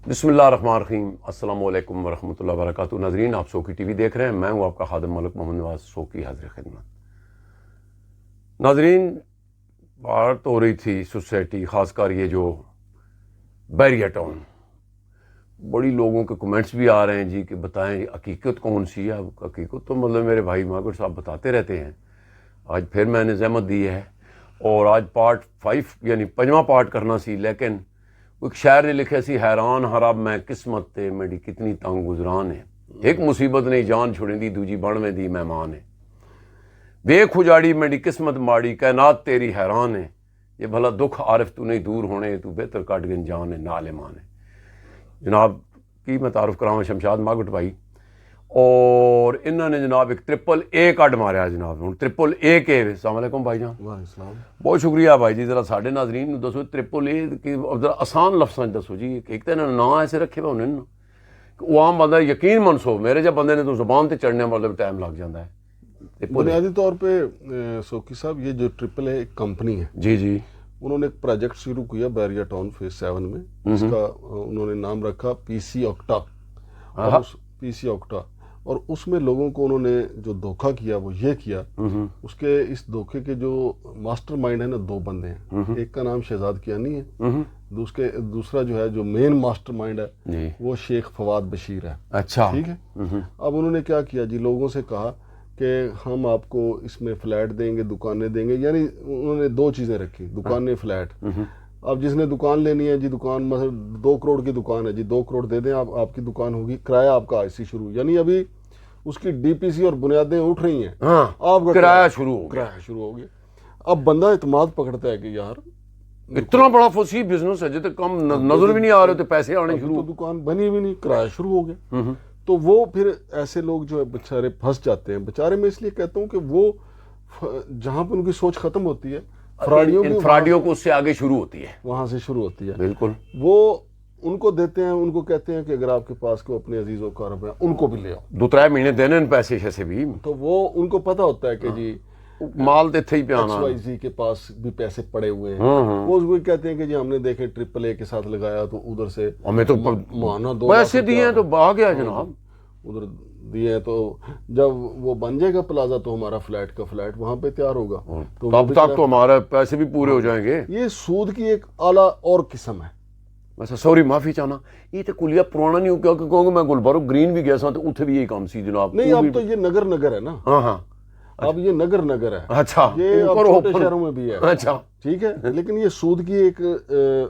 بسم اللہ الرحمن الرحیم۔ السلام علیکم ورحمۃ اللہ وبرکاتہ۔ ناظرین، آپ سوکی ٹی وی دیکھ رہے ہیں، میں ہوں آپ کا خادم ملک محمد نواز سوکی، حاضر خدمت۔ ناظرین، بات ہو رہی تھی سوسائٹی، خاص کر یہ جو بیریا ٹاؤن، بڑی لوگوں کے کمنٹس بھی آ رہے ہیں جی کہ بتائیں حقیقت کون سی ہے۔ حقیقت تو مطلب میرے بھائی ماگر صاحب بتاتے رہتے ہیں، آج پھر میں نے زحمت دی ہے اور آج پارٹ 5 یعنی 5واں پارٹ کرنا سی، لیکن ایک شاعر نے لکھے سی، حیران ہراب میں قسمت تے میری کتنی تنگ گزران ہے، ایک مصیبت نہیں جان چھوڑیں دی، دوجی بڑھ میں دی مہمان ہے، ویکھ اجاڑی میری قسمت ماڑی، کائنات تیری حیران ہے، یہ بھلا دکھ عارف تو نہیں دور ہونے، تو بہتر کٹ گن جان ہے نالمان ہے۔ جناب کی میں تعارف کراؤں شمشاد ماگٹ بھائی، اور انہوں نے جناب ایک 3AA کڈ ماریا جناب، ہوں 3AA کے۔ السلام علیکم بھائی جان۔ السلام۔ بہت شکریہ بھائی جی، ذرا ساڈے ناظرین نو دسو 3AA کی ذرا آسان لفظاں دسو جی۔ ایک تو انہوں نے نام ایسے رکھے ہوئے انہوں نے وہ عام بندہ یقین منسو، میرے جب بندے نے تو زبان تے چڑھنے مطلب ٹائم لگ جاتا ہے۔ بنیادی طور پہ سوکی صاحب، یہ جو AAA ایک کمپنی ہے، جی جی، انہوں نے ایک پروجیکٹ شروع کیا بیریا ٹاؤن فیز 7 میں، اس کا انہوں نے نام رکھا PC آکٹا، اور اس میں لوگوں کو انہوں نے جو دھوکہ کیا وہ یہ کیا، اس دھوکے کے جو ماسٹر مائنڈ ہے نا، 2 بندے ہیں، ایک کا نام شہزاد کیانی ہے، دوسرا جو ہے جو مین ماسٹر مائنڈ ہے وہ شیخ فواد بشیر ہے۔ اچھا، ٹھیک ہے۔ اب انہوں نے کیا کیا جی، لوگوں سے کہا کہ ہم آپ کو اس میں فلیٹ دیں گے، دکانیں دیں گے، یعنی انہوں نے 2 چیزیں رکھی، دکانیں، فلیٹ۔ اب جس نے دکان لینی ہے جی، دکان مثلا 2 کروڑ کی دکان ہے جی، 2 کروڑ دے دیں آپ کی دکان ہوگی، کرایہ آپ کا ایسی شروع، یعنی ابھی اس کی DPC اور بنیادیں اٹھ رہی ہیں، آپ کا کرایہ شروع ہو گیا۔ اب بندہ اعتماد پکڑتا ہے کہ یار اتنا بڑا فصیح بزنس ہے جی، تو کم نظر بھی نہیں آ رہے تو پیسے آنے شروع، تو دکان بنی بھی نہیں، کرایہ شروع ہو گیا۔ تو وہ پھر ایسے لوگ جو ہے بیچارے پھنس جاتے ہیں۔ بیچارے میں اس لیے کہتا ہوں کہ وہ جہاں پہ ان کی سوچ ختم ہوتی ہے، فراڈیوں کو اس سے آگے شروع ہوتی ہے، وہاں سے شروع ہوتی ہے۔ بالکل، وہ ان کو دیتے ہیں، ان کو کہتے ہیں کہ اگر آپ کے پاس کو اپنے عزیز و اقارب ہیں ان کو بھی لے آؤ، 2-3 مہینے دینے ان پیسے سے بھی، تو وہ ان کو پتہ ہوتا ہے کہ جی مال دیتے ہی پہ آنا، XYZ کے پاس بھی پیسے پڑے ہوئے ہیں، وہ اس کو کہتے ہیں کہ جی ہم نے دیکھے AAA کے ساتھ لگایا تو ادھر سے ہمیں تو مانا 2 پیسے دیے ہیں تو آ گیا جناب، ادھر دیے، تو جب وہ بن جائے گا پلازا تو ہمارا فلیٹ کا فلیٹ وہاں پہ تیار ہوگا، تو تب تک تو ہمارے پیسے بھی پورے ہو جائیں گے۔ یہ سود کی ایک اعلیٰ اور قسم ہے۔ ویسے سوری معافی چاہنا، یہ تو کلیا پرانا نہیں ہو کیا کہ کہوں گا میں گلبرگ گرین بھی گیا سا تو اتنے بھی یہی کام سی جناب۔ نہیں، اب تو یہ نگر ہے نا، ہاں، اب یہ نگر ہے، اچھا، یہ اب چھوٹے شہروں میں بھی ہے، اچھا، ٹھیک ہے، لیکن یہ سود کی ایک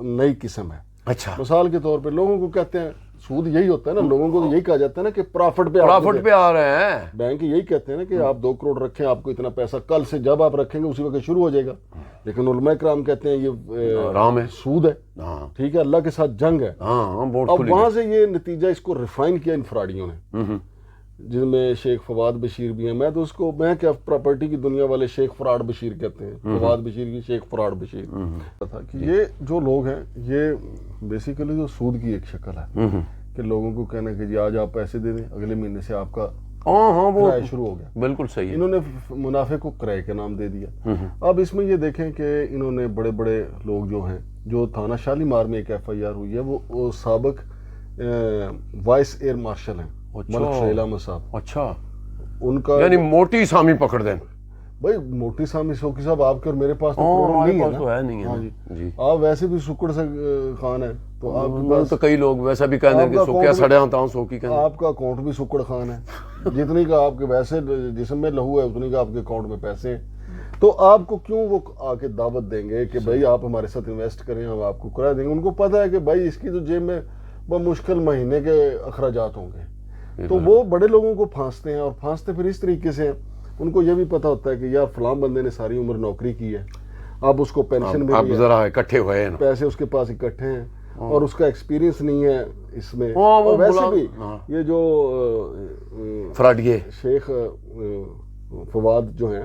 نئی قسم ہے۔ اچھا، مثال کے طور پہ لوگوں کو کہتے ہیں سود یہی ہوتا ہے نا، لوگوں کو یہی کہا جاتا ہے نا کہ پرافٹ پہ آ رہے ہیں، بینک یہی کہتے ہیں نا کہ آپ 2 کروڑ رکھیں، آپ کو اتنا پیسہ کل سے جب آپ رکھیں گے اسی وقت شروع ہو جائے گا، لیکن علماء کرام کہتے ہیں یہ حرام ہے، سود ہے، ٹھیک ہے، اللہ کے ساتھ جنگ ہے۔ اب وہاں سے یہ نتیجہ اس کو ریفائن کیا ان فراڈیوں نے، جن میں شیخ فواد بشیر بھی ہیں۔ میں تو اس کو کیا پراپرٹی کی دنیا والے شیخ فراڈ بشیر کہتے ہیں، فواد بشیر کی شیخ فراڈ بشیر تھا کہ یہ جو لوگ ہیں یہ بیسیکلی جو سود کی ایک شکل ہے کہ لوگوں کو کہنا کہ جی آج آپ پیسے دے دیں، اگلے مہینے سے آپ کا کرایہ شروع ہو گیا۔ بالکل صحیح، انہوں نے منافع کو کرائے کا نام دے دیا۔ اب اس میں یہ دیکھیں کہ انہوں نے بڑے بڑے لوگ جو ہیں، جو تھانہ شالیمار میں ایک FIR ہوئی ہے، وہ سابق وائس ایئر مارشل ہیں، ملک شہیل احمد صاحب۔ اچھا، ان کا یعنی موٹی سامی پکڑ دیں بھائی، موٹی سامی سوکی صاحب آپ کے اور میرے پاس تو کروڑ نہیں ہے نا، آپ ویسے بھی سکڑ سے خان ہے، تو آپ کے پاس تو کئی لوگ ویسا بھی کہتے ہیں کہ سوکیا سڑیا ہوتا ہوں سوکی کہتے ہیں، آپ کا اکاؤنٹ بھی سکڑ خان ہے، جتنی کا آپ کے ویسے جسم میں لہو ہے اتنی کا آپ کے اکاؤنٹ میں پیسے ہیں، تو آپ کو کیوں وہ آ کے دعوت دیں گے کہ بھائی آپ ہمارے ساتھ انویسٹ کریں، ہم آپ کو کرایہ دیں گے۔ ان کو پتہ ہے کہ بھائی اس کی تو جیب میں بمشکل مہینے کے اخراجات ہوں گے، تو وہ بڑے لوگوں کو پھانستے ہیں، اور پھانستے پھر اس طریقے سے ہیں، ان کو یہ بھی پتہ ہوتا ہے کہ یار فلاں بندے نے ساری عمر نوکری کی ہے، اب اس کو پینشن ملی ہے، ذرا اکٹھے ہوئے ہیں، پیسے اس کے پاس اکٹھے ہیں، اور اس کا ایکسپیرینس نہیں ہے اس میں، اور ویسے بھی یہ جو فراڈیے شیخ فواد جو ہیں،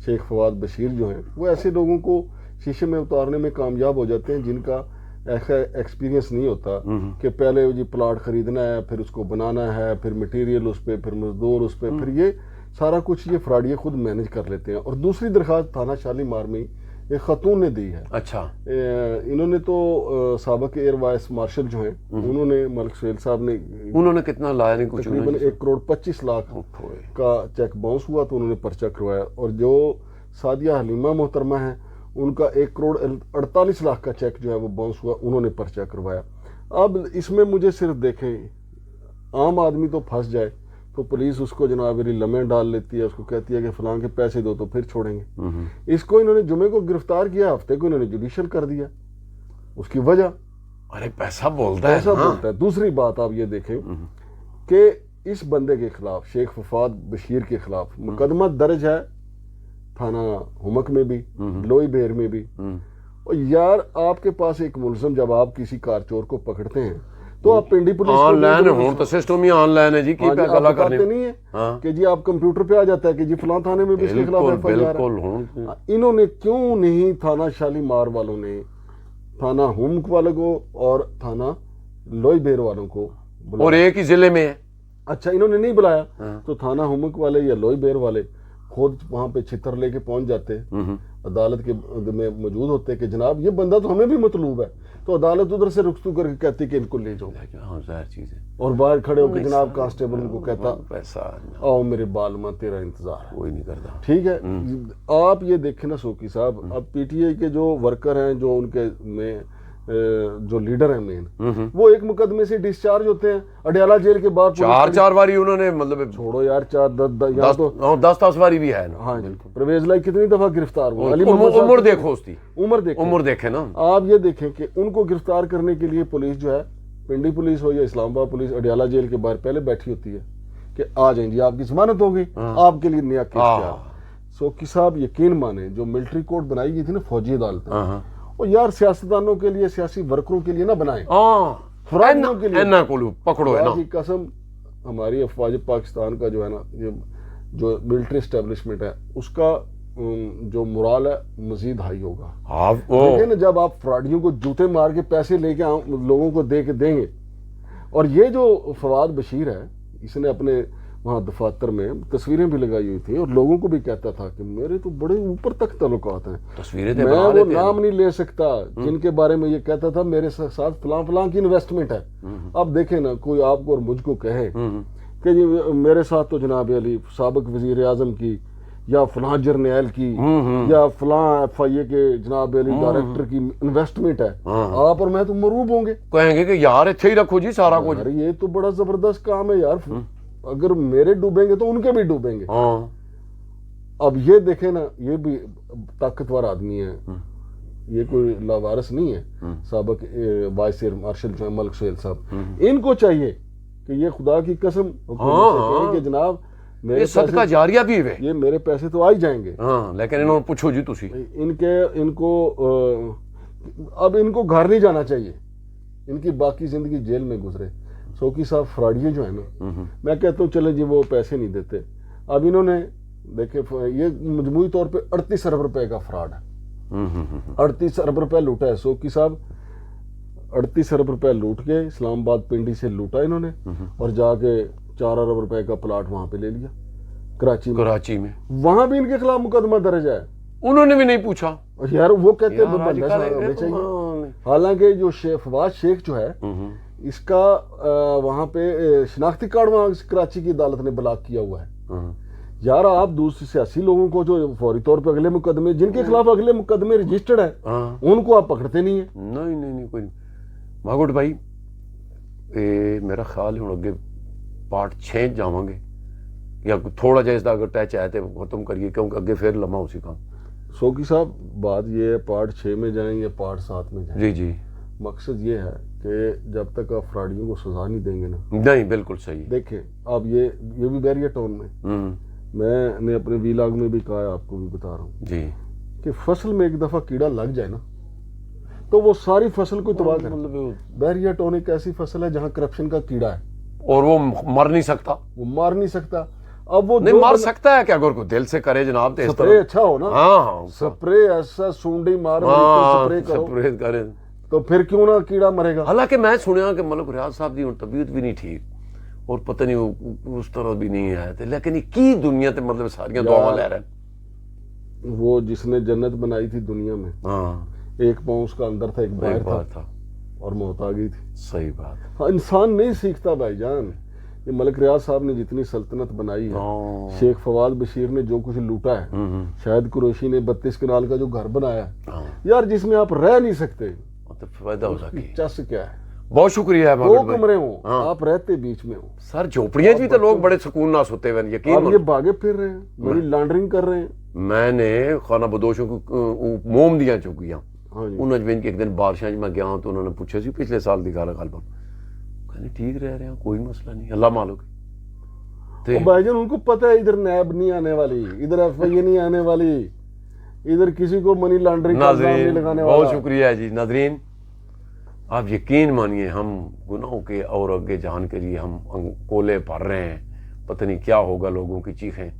شیخ فواد بشیر جو ہیں، وہ ایسے لوگوں کو شیشے میں اتارنے میں کامیاب ہو جاتے ہیں جن کا ایسا ایکسپیرینس نہیں ہوتا کہ پہلے جی پلاٹ خریدنا ہے، پھر اس کو بنانا ہے، پھر مٹیریل اس پہ، پھر مزدور اس پہ، پھر یہ سارا کچھ یہ فراڈیے خود مینج کر لیتے ہیں۔ اور دوسری درخواست تھانہ شالیمار میں ایک خاتون نے دی ہے. اچھا. انہوں نے تو سابق ایئر وائس مارشل جو ہیں انہوں نے ملک سہیل صاحب نے انہوں نے کتنا لایا نہیں کچھ تقریباً 1,25,00,000 کا چیک باؤنس ہوا تو انہوں نے پرچہ کروایا. اور جو سعدیہ حلیمہ محترمہ ہیں ان کا 1,48,00,000 کا چیک جو ہے وہ باؤنس ہوا, انہوں نے پرچہ کروایا. اب اس میں مجھے صرف دیکھیں, عام آدمی تو پھنس جائے تو پولیس اس کو جناب لمحے ڈال لیتی ہے, اس کو کہتی ہے کہ فلاں کے پیسے دو تو پھر چھوڑیں گے. اس کو انہوں نے جمعے کو گرفتار کیا, ہفتے کو انہوں نے جوڈیشل کر دیا. اس کی وجہ ارے پیسہ بولتا ہے, پیسہ بولتا ہے. دوسری بات آپ یہ دیکھیں کہ اس بندے کے خلاف, شیخ ففاد بشیر کے خلاف مقدمہ درج ہے تھانہ ہمک میں بھی, لوئی بیر میں بھی. اور یار آپ کے پاس ایک ملزم, جب آپ کسی کار چور کو پکڑتے ہیں تو آپ پنڈی پولیس آن لائن ہوں تو سسٹم ہی آن لائن ہے جی, کی پہ گلا کرنے نہیں ہے کہ جی آپ کمپیوٹر پہ آ جاتا ہے کہ جی فلاں تھانے میں بھی اس کے خلاف ایف آئی آر ہے. انہوں نے کیوں نہیں تھانہ شالیمار والوں نے تھانہ ہمک والوں کو اور تھانہ لوئی بیر والوں کو اور ایک ہی ضلع میں ہے. اچھا انہوں نے نہیں بلایا تو تھانہ ہمک والے یا لوئی بیر والے خود وہاں پہ چھتر لے کے پہنچ جاتے, عدالت کے میں موجود ہوتے کہ جناب یہ بندہ تو ہمیں بھی مطلوب ہے, تو عدالت ادھر سے رخصو کر کے کہتی کہ ان کو لے جاؤ. ظاہر چیز ہے. اور باہر کھڑے ہو کے جناب کانسٹیبل ان کو کہتا پیسہ آؤ میرے بال ماں تیرا انتظار ہے. کوئی نہیں کرتا. ٹھیک ہے. آپ یہ دیکھیں نا سوکی صاحب, اب پی ٹی آئی کے جو ورکر ہیں, جو ان کے میں جو لیڈر ہیں مین, وہ ایک مقدمے سے ڈسچارج ہوتے ہیں اڈیالہ جیل کے بعد. 4 باری انہوں نے مطلب چھوڑو یار, 10 باری بھی ہے نا. ہاں پرویز لائی کتنی دفعہ گرفتار ہوا, عمر دیکھو اس کی, عمر دیکھیں نا. آپ یہ دیکھیں کہ ان کو گرفتار کرنے کے لیے پولیس جو ہے, پنڈی پولیس ہو یا اسلام آباد پولیس, اڈیالہ جیل کے باہر پہلے بیٹھی ہوتی ہے کہ آ جائیں جی آپ کی ضمانت ہوگی, آپ کے لیے نیا کیس کیا. سوکی صاحب یقین مانیں جو ملٹری کورٹ بنائی گئی تھی نا فوجی عدالتیں, اور یار سیاستدانوں کے لیے, سیاسی ورکروں کے لیے نہ بنائیں, فرادیوں کے لیے پکڑو ہے نا. قسم ہماری افواج پاکستان کا جو ہے نا, یہ جو ملٹری اسٹیبلشمنٹ ہے اس کا جو مرال ہے مزید ہائی ہوگا. دیکھیں نا جب آپ فراڈیوں کو جوتے مار کے پیسے لے کے لوگوں کو دے کے دیں گے. اور یہ جو فواد بشیر ہے, اس نے اپنے وہاں دفاتر میں تصویریں بھی لگائی ہوئی تھیں اور لوگوں کو بھی کہتا تھا کہ میرے تو بڑے اوپر تک تعلقات ہیں, تصویریں میں وہ نام نہیں لے سکتا جن کے بارے میں یہ کہتا تھا میرے ساتھ فلاں فلاں کی انویسٹمنٹ ہے. اب دیکھیں نا کوئی آپ کو اور مجھ کو کہے کہ جی میرے ساتھ تو جناب علی سابق وزیر اعظم کی یا فلاں جرنیل کی یا فلاں ایف آئی اے کے جناب علی ڈائریکٹر کی انویسٹمنٹ ہے, آپ اور میں تو مروب ہوں گے, کہیں گے کہ یار اتھے ہی رکھو جی سارا کچھ. یہ تو بڑا زبردست کام ہے یار, اگر میرے ڈوبیں گے تو ان کے بھی ڈوبیں گے. اب یہ دیکھیں نا, یہ بھی طاقتور آدمی ہے, یہ کوئی لاوارث نہیں ہے. سابق وائس ایئر مارشل جو ہے ملک سہیل صاحب, ان کو چاہیے کہ یہ خدا کی قسم کہ جناب میرے صدقہ جاریہ بھی ہے, یہ میرے پیسے تو آ ہی جائیں گے. لیکن انہوں نے پوچھو جی تسی ان کو اب ان کو گھر نہیں جانا چاہیے, ان کی باقی زندگی جیل میں گزرے. سوکی صاحب فراڈیے جو ہیں نا, میں کہتا ہوں چلے جی وہ پیسے نہیں دیتے. اب انہوں نے دیکھے یہ مجموعی طور پہ 38 ارب روپے کا فراڈ ہے, 38 ارب روپے لوٹا ہے. سوکی صاحب 38 ارب روپے لوٹ کے اسلام آباد پنڈی سے لوٹا انہوں نے, اور جا کے 4 ارب روپے کا پلاٹ وہاں پہ لے لیا کراچی میں. وہاں بھی ان کے خلاف مقدمہ درج ہے, انہوں نے بھی نہیں پوچھا یار. وہ کہتے ہیں حالانکہ جو فواد شیخ جو ہے اس کا وہاں پہ شناختی کارڈ وہاں کراچی کی عدالت نے بلاک کیا ہوا ہے. یار آپ دوسرے سیاسی لوگوں کو جو فوری طور پہ اگلے مقدمے جن کے خلاف اگلے مقدمے رجسٹرڈ ہیں ان کو آپ پکڑتے نہیں ہیں. نہیں کوئی نہیں. ماگوٹ بھائی میرا خیال ہے اگے پارٹ 6 جاواں گے, یا تھوڑا جہا اس دا اگر ٹچ آئے تو ختم کریے کیونکہ اگے پھر لمحہ اسی کام. سوکی صاحب بات یہ ہے پارٹ 6 میں جائیں یا پارٹ 7 میں جائیں. جی مقصد یہ ہے کہ جب تک آپ فراڈیوں کو سزا نہیں دیں گے نا. نہیں بالکل صحیح. دیکھیں اب یہ بھی بیریا ٹاؤن میں نے اپنے ویلاگ میں بھی کہا ہے, آپ کو بھی بتا رہا ہوں جی, کہ فصل میں ایک دفعہ کیڑا لگ جائے نا تو وہ ساری فصل کو تباہ کر. بیریا ٹاؤن ایک ایسی فصل ہے جہاں کرپشن کا کیڑا ہے اور وہ مر نہیں سکتا. اب وہ نہیں مر سکتا ہے کہ اگر کوئی دل سے کرے جناب, سپرے اچھا ہو نا. ہاں سپرے ایسا سونڈی مار سپرے کرے تو پھر کیوں نہ کیڑا مرے گا. حالانکہ میں سنیا کہ ملک ریاض صاحب دی طبیعت بھی نہیں ٹھیک اور پتہ نہیں اس طرح بھی نہیں آئے تھے, لیکن کی دنیا تے مطلب ساریاں دعاواں لے رہے ہیں. وہ جس نے جنت بنائی تھی دنیا میں، ہاں ایک پاؤں اس کا اندر تھا، ایک ایک باہر بات تھا تھا، اور موت آ گئی تھی۔ صحیح بات۔ ہاں، انسان نہیں سیکھتا بھائی جان۔ یہ ملک ریاض صاحب نے جتنی سلطنت بنائی ہے، ہاں شیخ فواد بشیر نے جو کچھ لوٹا ہے، شاہد قریشی نے 32 کنال کا جو گھر بنایا ہے، ہاں یار جس میں آپ رہ نہیں سکتے، تو فائدہ ہو اس کی سکی۔ چس کیا ہے؟ بہت شکریہ ہے 2 ماگد بھائی۔ کمرے ہوں، ہاں آپ رہتے بیچ میں ہوں، سر جھوپڑیاں جی تو لوگ بڑے سکون نہ سوتے ہوئے، یقین آپ یہ مانو۔ بھاگے پھر رہے ہیں، منی لانڈرنگ کر رہے ہیں۔ میں نے خانہ بدوشوں کو موم دیا چوکیاں، ہاں جی، ان اجمین کے ایک دن بارشاں میں گیا ہوں تو انہوں نے پوچھا سی پچھلے سال دکھا رہا غالباً، کہنے ٹھیک رہ رہے ہیں، کوئی مسئلہ نہیں، اللہ مالک ہے۔ بھائی جان ان کو پتہ ہے ادھر نیب نہیں آنے والی، ادھر ایف آئی اے نہیں آنے والی، ادھر کسی کو منی لانڈرنگ کا الزام نہیں ناظرین لگانے بہت والا۔ شکریہ جی۔ ناظرین آپ یقین مانیے ہم گناہوں کے اور آگے جان کے لیے ہم کولے بھر رہے ہیں، پتہ نہیں کیا ہوگا، لوگوں کی چیخیں۔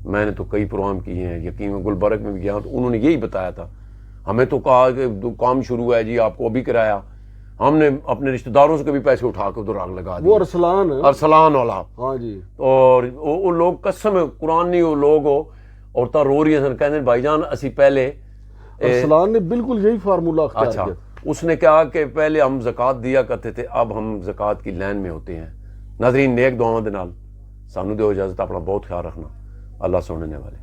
میں نے تو کئی پروگرام کیے ہیں، یقین میں گلبرگ میں بھی گیا تو انہوں نے یہی بتایا تھا، ہمیں تو کہا کہ کام شروع ہے جی، آپ کو ابھی کرایا، ہم نے اپنے رشتہ داروں سے بھی پیسے اٹھا کے ادھر آگ لگا دی، وہ ارسلان ہے۔ ارسلان والا۔ ہاں جی، اور وہ لوگ قسم قرآن نہیں، وہ لوگ عورتیں رو رہی ہیں سن، کہتے ہیں بھائی جان اسی پہلے ارسلان نے بالکل یہی فارمولہ اختیار اچھا کیا۔ اس نے کہا کہ پہلے ہم زکوٰۃ دیا کرتے تھے، اب ہم زکوٰۃ کی لائن میں ہوتے ہیں۔ ناظرین نیک دعاواں دے نال سانو دیو اجازت، اپنا بہت خیال رکھنا، اللہ سننے والے۔